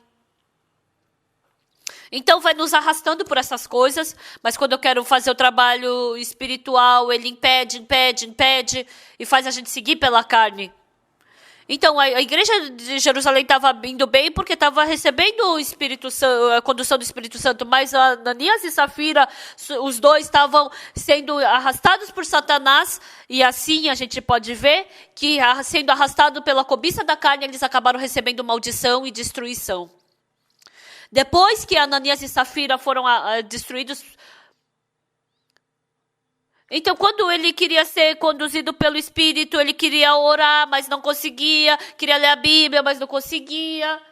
Então vai nos arrastando por essas coisas, mas quando eu quero fazer o trabalho espiritual, ele impede e faz a gente seguir pela carne. Então a igreja de Jerusalém estava indo bem porque estava recebendo o Espírito Santo, a condução do Espírito Santo, mas Ananias e Safira, os dois estavam sendo arrastados por Satanás, e assim a gente pode ver que sendo arrastado pela cobiça da carne, eles acabaram recebendo maldição e destruição. Depois que Ananias e Safira foram destruídos, então quando ele queria ser conduzido pelo Espírito, ele queria orar, mas não conseguia, queria ler a Bíblia, mas não conseguia.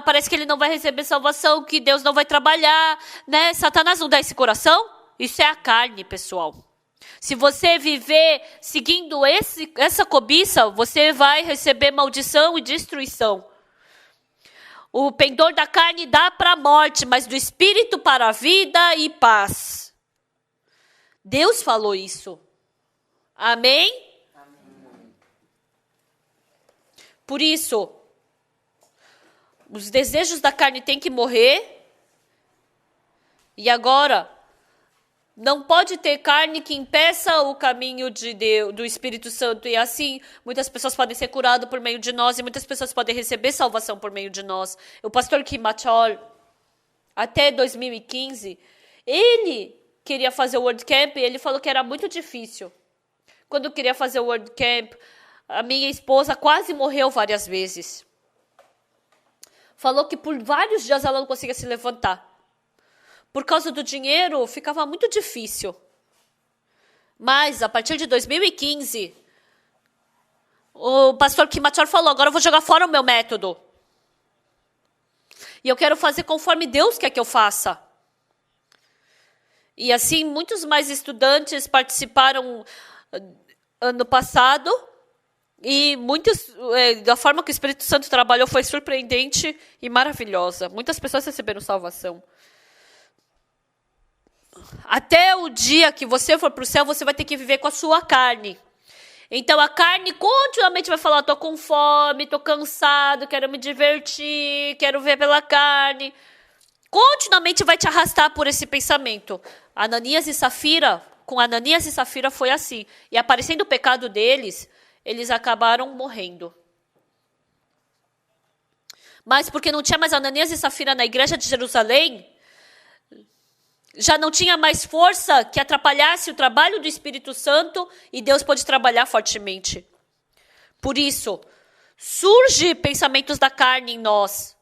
Parece que ele não vai receber salvação, que Deus não vai trabalhar, né? Satanás não dá esse coração? Isso é a carne, pessoal. Se você viver seguindo essa cobiça, você vai receber maldição e destruição. O pendor da carne dá para a morte, mas do Espírito para a vida e paz. Deus falou isso. Amém? Amém. Por isso, os desejos da carne têm que morrer. E agora, não pode ter carne que impeça o caminho de Deus, do Espírito Santo. E assim, muitas pessoas podem ser curadas por meio de nós, e muitas pessoas podem receber salvação por meio de nós. O pastor Kim Machol, até 2015, ele queria fazer o Word Camp, e ele falou que era muito difícil. Quando queria fazer o Word Camp, a minha esposa quase morreu várias vezes. Falou que por vários dias ela não conseguia se levantar. Por causa do dinheiro, ficava muito difícil. Mas, a partir de 2015, o pastor Kim Machor falou, agora eu vou jogar fora o meu método. E eu quero fazer conforme Deus quer que eu faça. E assim, muitos mais estudantes participaram ano passado. E da forma que o Espírito Santo trabalhou foi surpreendente e maravilhosa. Muitas pessoas receberam salvação. Até o dia que você for para o céu, você vai ter que viver com a sua carne. Então a carne continuamente vai falar, estou com fome, estou cansado, quero me divertir, quero ver pela carne. Continuamente vai te arrastar por esse pensamento. Com Ananias e Safira foi assim. E aparecendo o pecado deles, eles acabaram morrendo. Mas porque não tinha mais Ananias e Safira na igreja de Jerusalém, já não tinha mais força que atrapalhasse o trabalho do Espírito Santo, e Deus pôde trabalhar fortemente. Por isso, surge pensamentos da carne em nós.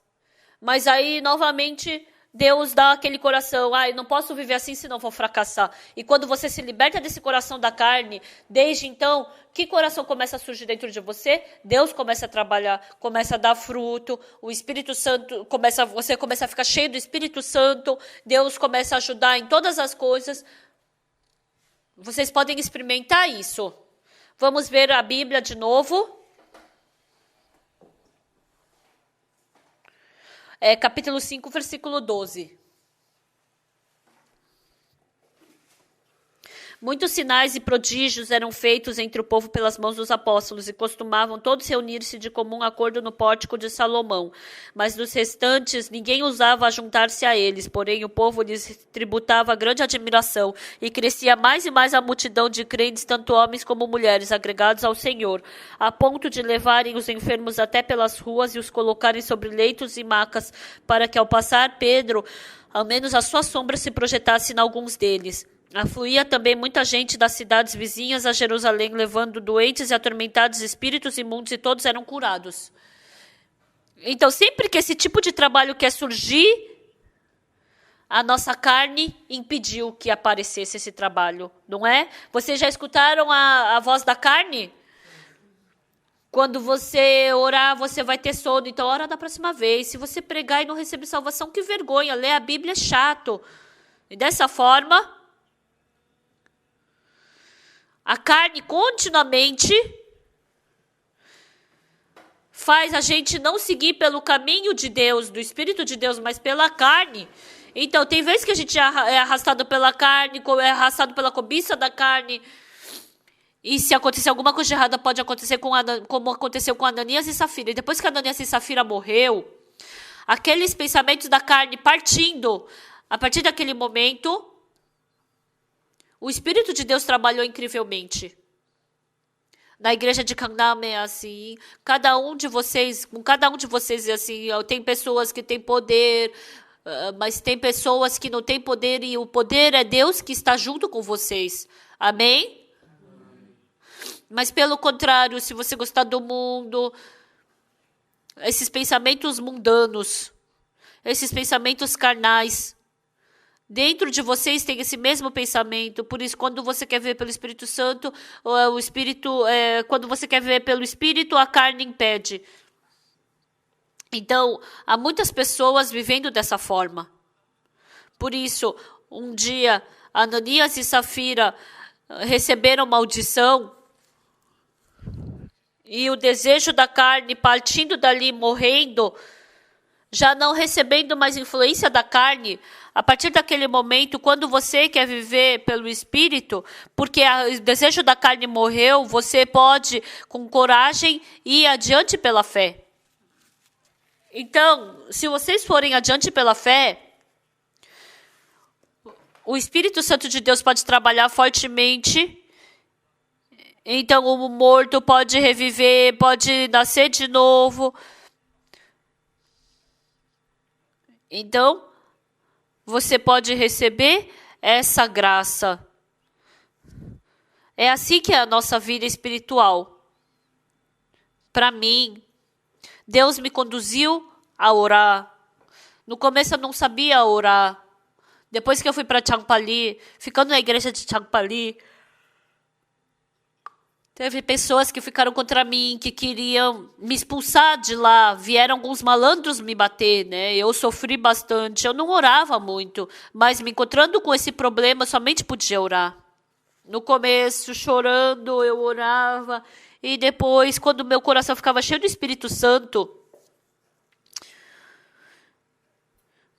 Mas aí, novamente, Deus dá aquele coração, eu não posso viver assim, senão vou fracassar. E quando você se liberta desse coração da carne, desde então, que coração começa a surgir dentro de você? Deus começa a trabalhar, começa a dar fruto, o Espírito Santo, você começa a ficar cheio do Espírito Santo, Deus começa a ajudar em todas as coisas. Vocês podem experimentar isso. Vamos ver a Bíblia de novo. Capítulo 5, versículo 12. Muitos sinais e prodígios eram feitos entre o povo pelas mãos dos apóstolos, e costumavam todos reunir-se de comum acordo no pórtico de Salomão. Mas dos restantes, ninguém ousava ajuntar-se a eles, porém o povo lhes tributava grande admiração, e crescia mais e mais a multidão de crentes, tanto homens como mulheres, agregados ao Senhor, a ponto de levarem os enfermos até pelas ruas e os colocarem sobre leitos e macas, para que ao passar Pedro, ao menos a sua sombra se projetasse em alguns deles. Afluía também muita gente das cidades vizinhas a Jerusalém, levando doentes e atormentados, espíritos imundos, e todos eram curados. Então, sempre que esse tipo de trabalho quer surgir, a nossa carne impediu que aparecesse esse trabalho, não é? Vocês já escutaram a voz da carne? Quando você orar, você vai ter sono, então ora da próxima vez. Se você pregar e não receber salvação, que vergonha, ler a Bíblia é chato. E dessa forma, a carne continuamente faz a gente não seguir pelo caminho de Deus, do Espírito de Deus, mas pela carne. Então, tem vezes que a gente é arrastado pela carne, é arrastado pela cobiça da carne. E se acontecer alguma coisa errada, pode acontecer como aconteceu com Ananias e Safira. E depois que Ananias e Safira morreu, aqueles pensamentos da carne partindo, a partir daquele momento, o Espírito de Deus trabalhou incrivelmente. Na igreja de Canaã é assim, com cada um de vocês é assim. Tem pessoas que têm poder, mas tem pessoas que não têm poder, e o poder é Deus que está junto com vocês. Amém? Mas pelo contrário, se você gostar do mundo, esses pensamentos mundanos, esses pensamentos carnais, dentro de vocês tem esse mesmo pensamento. Por isso, quando você quer ver pelo Espírito Santo, quando você quer ver pelo Espírito, a carne impede. Então, há muitas pessoas vivendo dessa forma. Por isso, um dia, Ananias e Safira receberam maldição, e o desejo da carne partindo dali, morrendo, já não recebendo mais influência da carne. A partir daquele momento, quando você quer viver pelo Espírito, porque o desejo da carne morreu, você pode, com coragem, ir adiante pela fé. Então, se vocês forem adiante pela fé, o Espírito Santo de Deus pode trabalhar fortemente. Então, o morto pode reviver, pode nascer de novo. Então, você pode receber essa graça. É assim que é a nossa vida espiritual. Para mim, Deus me conduziu a orar. No começo eu não sabia orar. Depois que eu fui para Champali, ficando na igreja de Champali, teve pessoas que ficaram contra mim, que queriam me expulsar de lá. Vieram alguns malandros me bater, né? Eu sofri bastante. Eu não orava muito, mas me encontrando com esse problema, somente podia orar. No começo, chorando, eu orava. E depois, quando meu coração ficava cheio do Espírito Santo,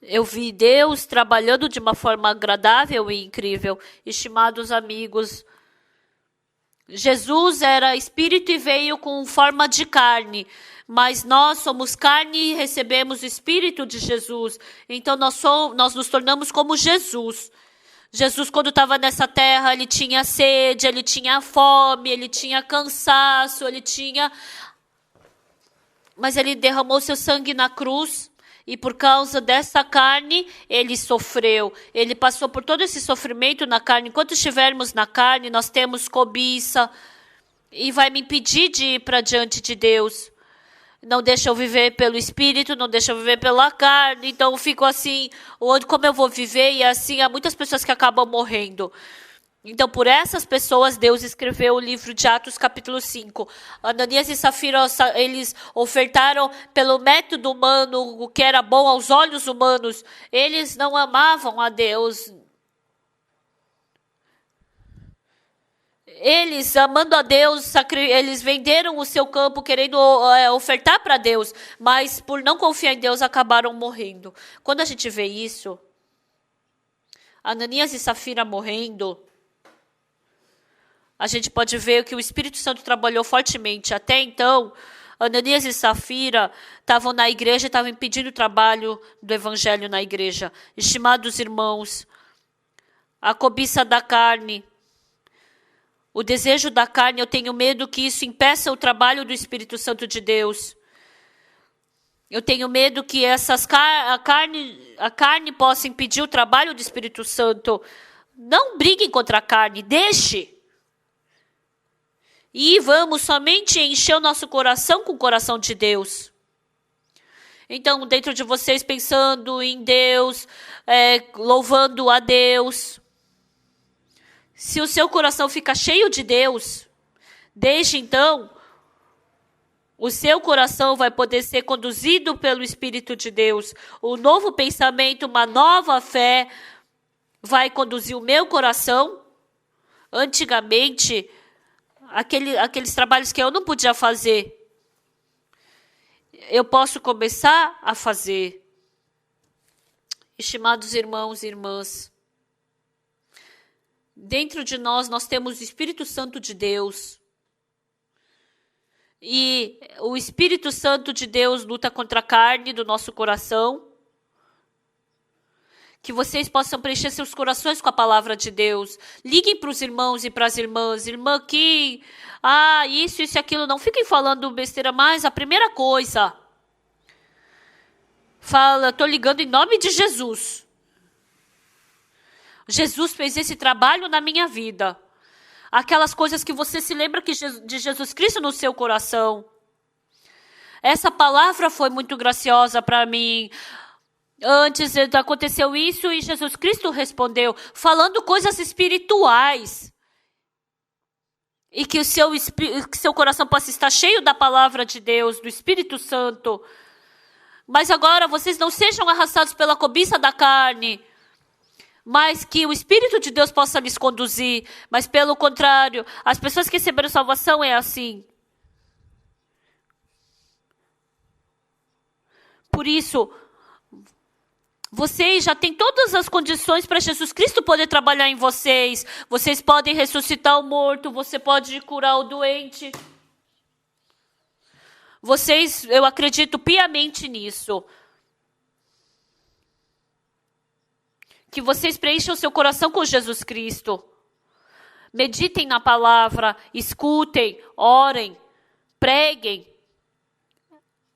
eu vi Deus trabalhando de uma forma agradável e incrível. Estimados amigos, Jesus era espírito e veio com forma de carne, mas nós somos carne e recebemos o Espírito de Jesus. Então nós nos tornamos como Jesus. Jesus, quando estava nessa terra, ele tinha sede, ele tinha fome, ele tinha cansaço, mas ele derramou seu sangue na cruz. E por causa dessa carne, ele sofreu. Ele passou por todo esse sofrimento na carne. Enquanto estivermos na carne, nós temos cobiça. E vai me impedir de ir para diante de Deus. Não deixa eu viver pelo Espírito, não deixa eu viver pela carne. Então eu fico assim, como eu vou viver? E assim, há muitas pessoas que acabam morrendo. Então, por essas pessoas, Deus escreveu o livro de Atos, capítulo 5. Ananias e Safira, eles ofertaram pelo método humano, o que era bom aos olhos humanos. Eles não amavam a Deus. Eles, amando a Deus, eles venderam o seu campo querendo ofertar para Deus. Mas, por não confiar em Deus, acabaram morrendo. Quando a gente vê isso, Ananias e Safira morrendo, a gente pode ver que o Espírito Santo trabalhou fortemente. Até então, Ananias e Safira estavam na igreja e estavam impedindo o trabalho do evangelho na igreja. Estimados irmãos, a cobiça da carne, o desejo da carne, eu tenho medo que isso impeça o trabalho do Espírito Santo de Deus. Eu tenho medo que a carne possa impedir o trabalho do Espírito Santo. Não briguem contra a carne, deixe. E vamos somente encher o nosso coração com o coração de Deus. Então, dentro de vocês, pensando em Deus, louvando a Deus. Se o seu coração fica cheio de Deus, deixe então O seu coração vai poder ser conduzido pelo Espírito de Deus. Um novo pensamento, uma nova fé vai conduzir o meu coração. Antigamente, aqueles trabalhos que eu não podia fazer, eu posso começar a fazer. Estimados irmãos e irmãs, dentro de nós temos o Espírito Santo de Deus. E o Espírito Santo de Deus luta contra a carne do nosso coração. Que vocês possam preencher seus corações com a palavra de Deus. Liguem para os irmãos e para as irmãs. Irmã aqui, isso e aquilo. Não fiquem falando besteira mais. A primeira coisa, fala, estou ligando em nome de Jesus. Jesus fez esse trabalho na minha vida. Aquelas coisas que você se lembra de Jesus Cristo no seu coração. Essa palavra foi muito graciosa para mim. Antes aconteceu isso e Jesus Cristo respondeu, falando coisas espirituais. E que o seu coração possa estar cheio da palavra de Deus, do Espírito Santo. Mas agora vocês não sejam arrastados pela cobiça da carne, mas que o Espírito de Deus possa lhes conduzir. Mas pelo contrário, as pessoas que receberam salvação é assim. Por isso, vocês já têm todas as condições para Jesus Cristo poder trabalhar em vocês. Vocês podem ressuscitar o morto, você pode curar o doente. Eu acredito piamente nisso. Que vocês preencham seu coração com Jesus Cristo. Meditem na palavra, escutem, orem, preguem.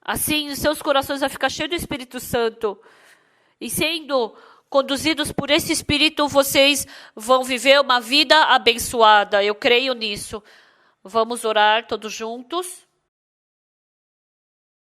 Assim, os seus corações vão ficar cheios do Espírito Santo. E sendo conduzidos por esse Espírito, vocês vão viver uma vida abençoada. Eu creio nisso. Vamos orar todos juntos.